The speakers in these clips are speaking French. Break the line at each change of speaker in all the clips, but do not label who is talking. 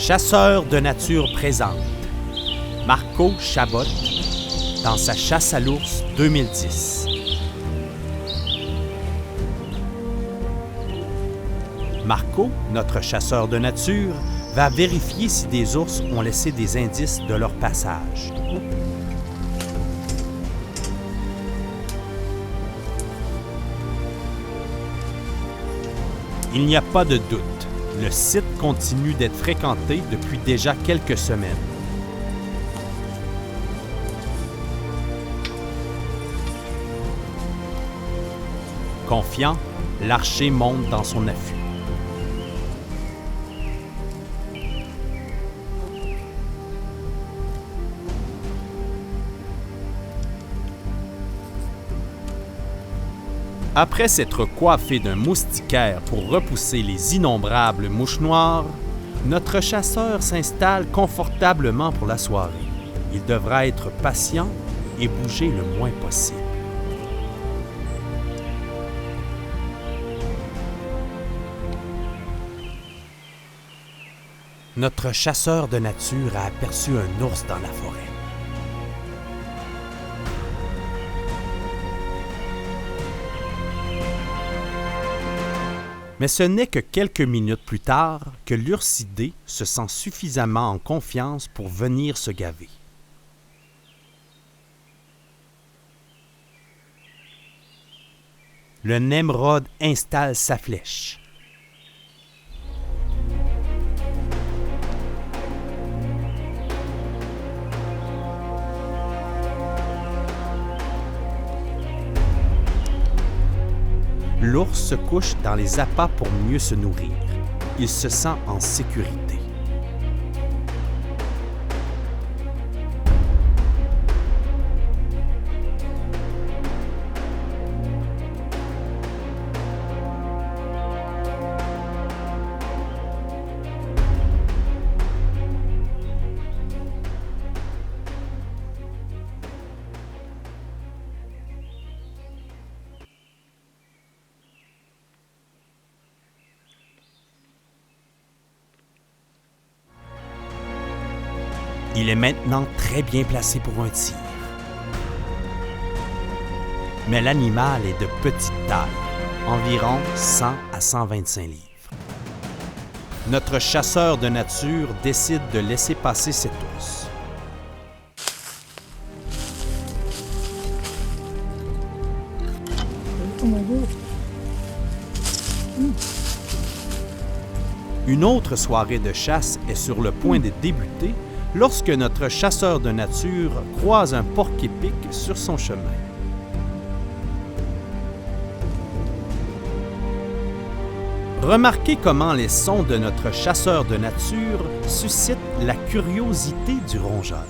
Chasseurs de nature présente Marco Chabot dans sa chasse à l'ours 2010. Marco, notre chasseur de nature, va vérifier si des ours ont laissé des indices de leur passage. Il n'y a pas de doute, le site continue d'être fréquenté depuis déjà quelques semaines. Confiant, l'archer monte dans son affût. Après s'être coiffé d'un moustiquaire pour repousser les innombrables mouches noires, notre chasseur s'installe confortablement pour la soirée. Il devra être patient et bouger le moins possible. Notre chasseur de nature a aperçu un ours dans la forêt. Mais ce n'est que quelques minutes plus tard que l'ursidé se sent suffisamment en confiance pour venir se gaver. Le Nemrod installe sa flèche. L'ours se couche dans les appâts pour mieux se nourrir. Il se sent en sécurité. Il est maintenant très bien placé pour un tir. Mais l'animal est de petite taille, environ 100 à 125 livres. Notre chasseur de nature décide de laisser passer cet ours. Une autre soirée de chasse est sur le point de débuter lorsque notre chasseur de nature croise un porc-épic sur son chemin. Remarquez comment les sons de notre chasseur de nature suscitent la curiosité du rongeur.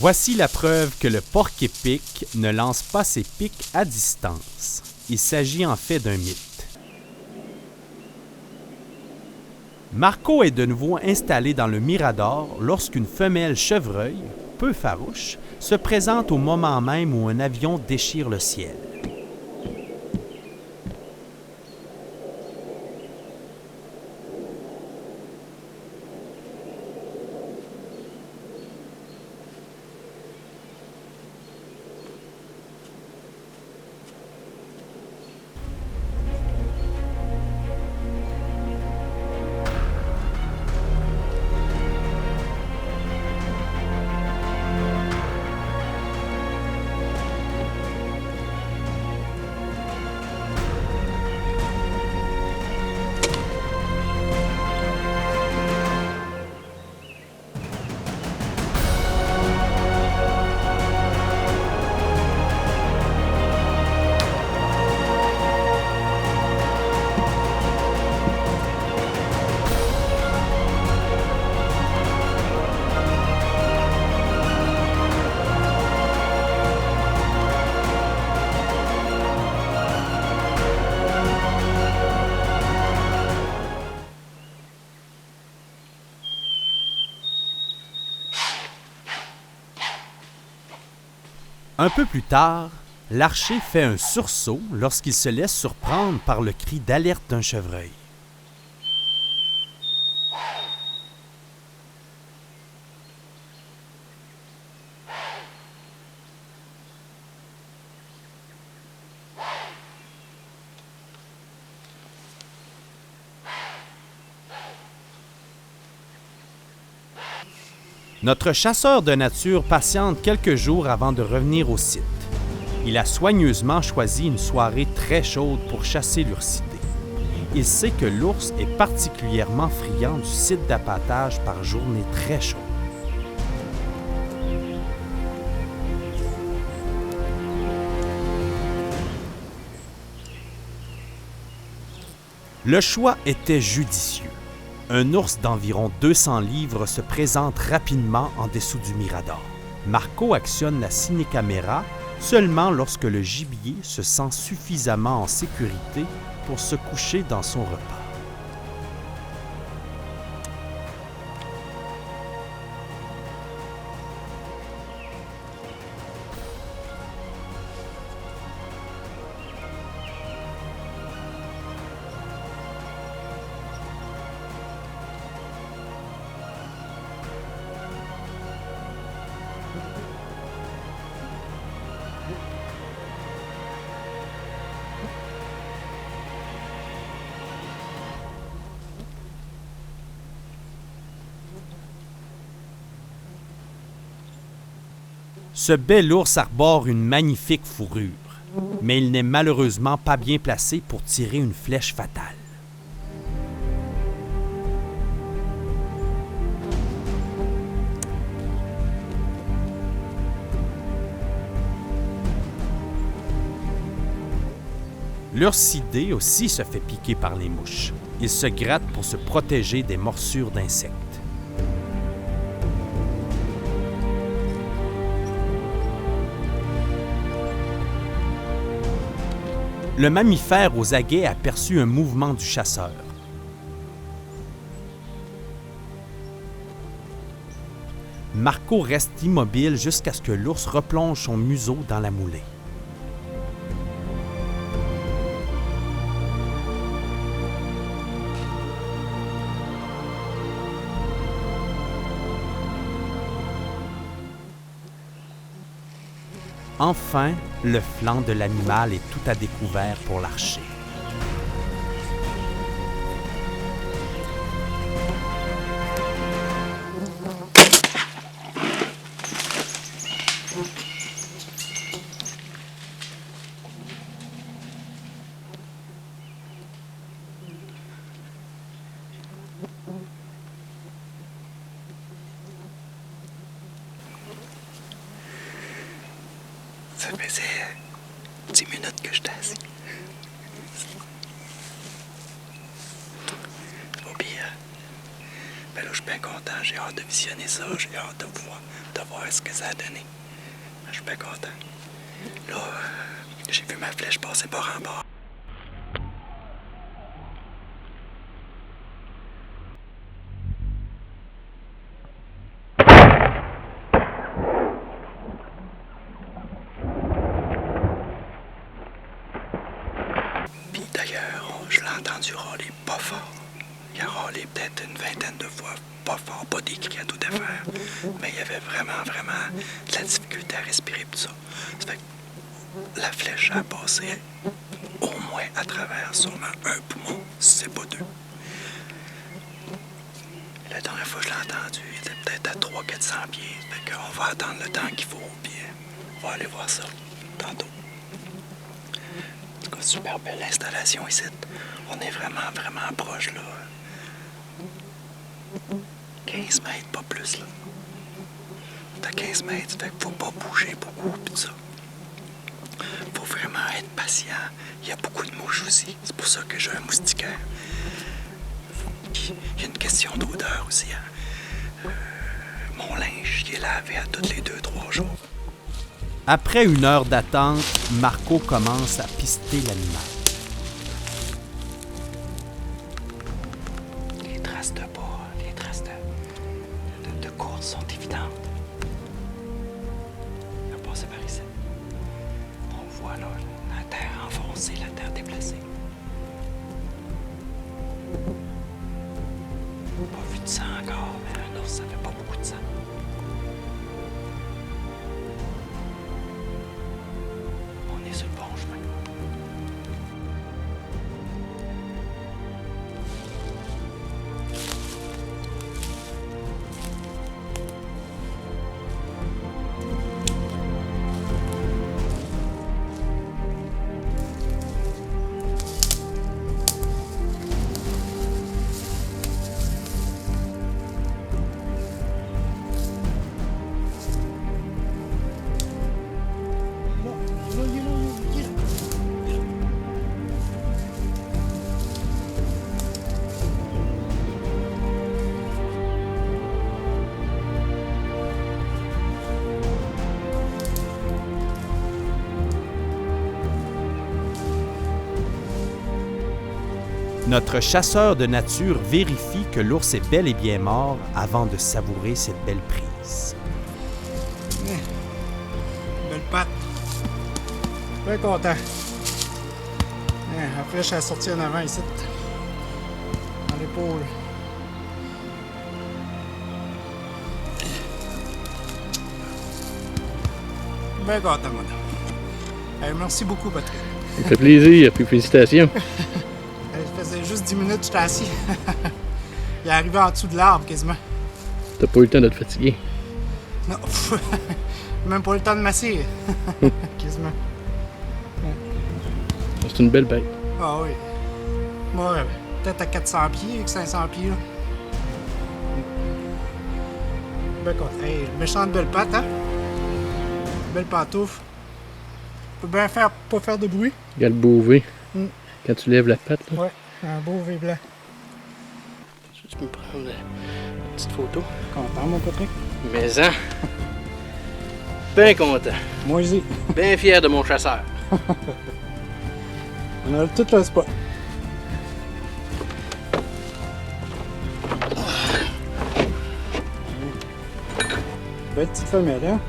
Voici la preuve que le porc-épic ne lance pas ses pics à distance. Il s'agit en fait d'un mythe. Marco est de nouveau installé dans le mirador lorsqu'une femelle chevreuil, peu farouche, se présente au moment même où un avion déchire le ciel. Un peu plus tard, l'archer fait un sursaut lorsqu'il se laisse surprendre par le cri d'alerte d'un chevreuil. Notre chasseur de nature patiente quelques jours avant de revenir au site. Il a soigneusement choisi une soirée très chaude pour chasser l'ursidé. Il sait que l'ours est particulièrement friand du site d'appâtage par journée très chaude. Le choix était judicieux. Un ours d'environ 200 livres se présente rapidement en dessous du mirador. Marco actionne la cinécaméra seulement lorsque le gibier se sent suffisamment en sécurité pour se coucher dans son repas. Ce bel ours arbore une magnifique fourrure, mais il n'est malheureusement pas bien placé pour tirer une flèche fatale. L'ursidé aussi se fait piquer par les mouches. Il se gratte pour se protéger des morsures d'insectes. Le mammifère aux aguets aperçut un mouvement du chasseur. Marco reste immobile jusqu'à ce que l'ours replonge son museau dans la moulée. Enfin, le flanc de l'animal est tout à découvert pour l'archer.
Ça faisait 10 minutes que j'étais assis. Au pire. Ben là, je suis bien content. J'ai hâte de visionner ça. J'ai hâte de voir ce que ça a donné. Je suis bien content. Là, j'ai vu ma flèche passer bord en bord. D'ailleurs, je l'ai entendu râler pas fort. Il a râlé peut-être une vingtaine de fois, pas fort, pas des cris à tout défaire. Mais il y avait vraiment de la difficulté à respirer tout ça. Ça fait que la flèche a passé au moins à travers sûrement un poumon, si c'est pas deux. La dernière fois que je l'ai entendu, il était peut-être à 300-400 pieds. Fait qu'on va attendre le temps qu'il faut, puis on va aller voir ça tantôt. Super belle installation ici. On est vraiment proche, là. 15 mètres, pas plus, là. T'as 15 mètres, fait qu'il faut pas bouger beaucoup, pis ça. Faut vraiment être patient. Il y a beaucoup de mouches aussi. C'est pour ça que j'ai un moustiquaire. Il y a une question d'odeur aussi, hein. Mon linge, il est lavé à tous les 2-3 jours.
Après une heure d'attente, Marco commence à pister l'animal.
Les traces de pas, les traces de course sont évidentes. Il a passé par ici.
Notre chasseur de nature vérifie que l'ours est bel et bien mort avant de savourer cette belle prise.
Belle patte. Bien content. La flèche a sorti en avant ici. Dans l'épaule. Bien content, madame. Merci beaucoup, Patrick.
Ça me fait plaisir, puis félicitations.
Ça faisait juste 10 minutes que j'étais assis. Il est arrivé en dessous de l'arbre quasiment.
T'as pas eu le temps de te fatiguer.
Non, même pas eu le temps de masser. Quasiment.
C'est une belle bête.
Ah oui. Moi, peut-être à 400 pieds, avec 500 pieds. Là. Ben, quoi. Hey, méchante belle patte, hein? Belle pantoufle. Peut bien faire, pas faire de bruit.
Regarde le beau V.
Mm.
Quand tu lèves la patte, là.
Ouais, un beau V blanc.
Tu peux me prendre une petite photo.
Content, mon Patrick?
Mais hein? Bien content.
Moi aussi.
Bien fier de mon chasseur.
On a tout le spot. Belle petite femelle, hein?